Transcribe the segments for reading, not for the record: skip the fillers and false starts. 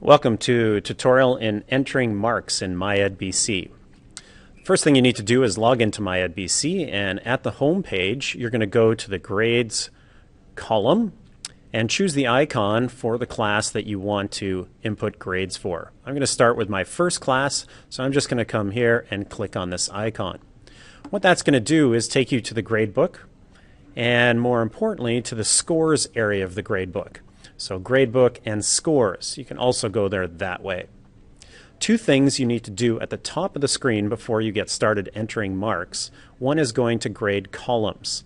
Welcome to a tutorial in entering marks in MyedBC. First thing you need to do is log into MyedBC, and at the home page you're going to go to the grades column and choose the icon for the class that you want to input grades for. I'm going to start with my first class, so I'm just going to come here and click on this icon. What that's going to do is take you to the gradebook, and more importantly to the scores area of the gradebook. So gradebook and scores. You can also go there that way. Two things you need to do at the top of the screen before you get started entering marks. One is going to grade columns.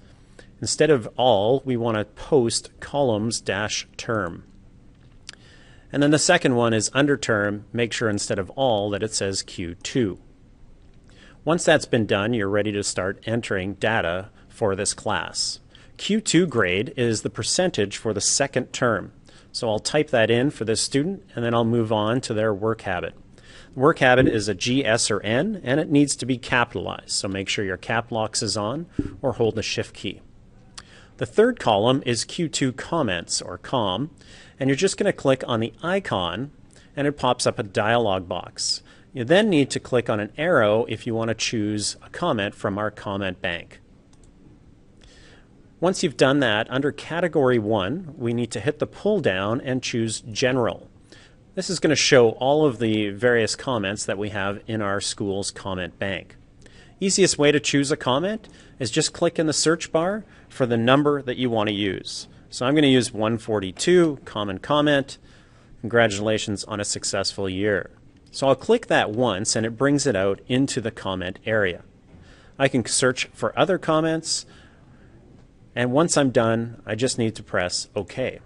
Instead of all, we want to post columns-term. And then the second one is under term. Make sure instead of all that it says Q2. Once that's been done, you're ready to start entering data for this class. Q2 grade is the percentage for the second term. So I'll type that in for this student, and then I'll move on to their work habit. Work habit is a G, S, or N, and it needs to be capitalized. So make sure your cap locks is on, or hold the Shift key. The third column is Q2 comments, or COM, and you're just going to click on the icon, and it pops up a dialog box. You then need to click on an arrow if you want to choose a comment from our comment bank. Once you've done that, under Category 1, we need to hit the pull down and choose General. This is going to show all of the various comments that we have in our school's comment bank. Easiest way to choose a comment is just click in the search bar for the number that you want to use. So I'm going to use 142, common comment. Congratulations on a successful year. So I'll click that once and it brings it out into the comment area. I can search for other comments. And once I'm done, I just need to press OK.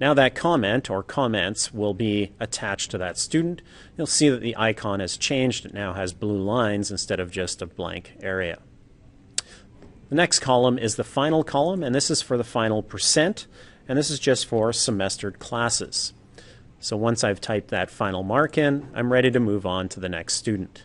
Now that comment or comments will be attached to that student. You'll see that the icon has changed. It now has blue lines instead of just a blank area. The next column is the final column, and this is for the final percent, and this is just for semestered classes. So once I've typed that final mark in, I'm ready to move on to the next student.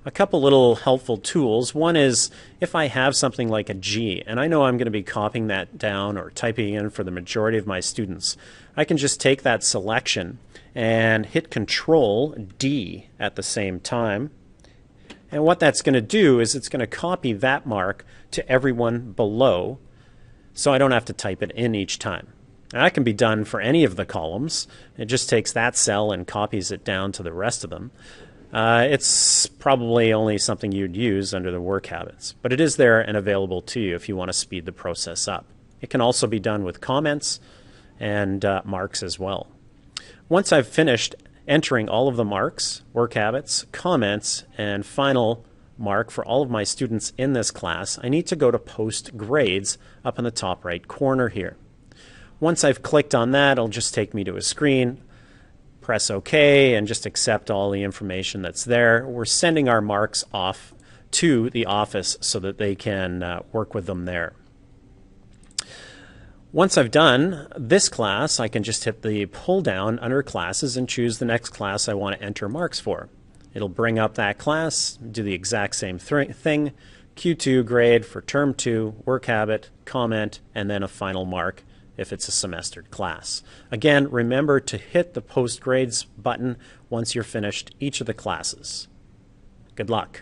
A couple little helpful tools. One is if I have something like a G and I know I'm going to be copying that down or typing in for the majority of my students, I can just take that selection and hit Control D at the same time. And what that's going to do is it's going to copy that mark to everyone below, so I don't have to type it in each time. Now, that can be done for any of the columns. It just takes that cell and copies it down to the rest of them. It's probably only something you'd use under the work habits, but it is there and available to you if you want to speed the process up. It can also be done with comments and marks as well. Once I've finished entering all of the marks, work habits, comments, and final mark for all of my students in this class, I need to go to Post Grades up in the top right corner here. Once I've clicked on that, it'll just take me to a screen. Press OK and just accept all the information that's there. We're sending our marks off to the office so that they can work with them there. Once I've done this class, I can just hit the pull down under classes and choose the next class I want to enter marks for. It'll bring up that class, do the exact same thing, Q2 grade for term 2, work habit, comment, and then a final mark if it's a semestered class. Again, remember to hit the Post Grades button once you're finished each of the classes. Good luck.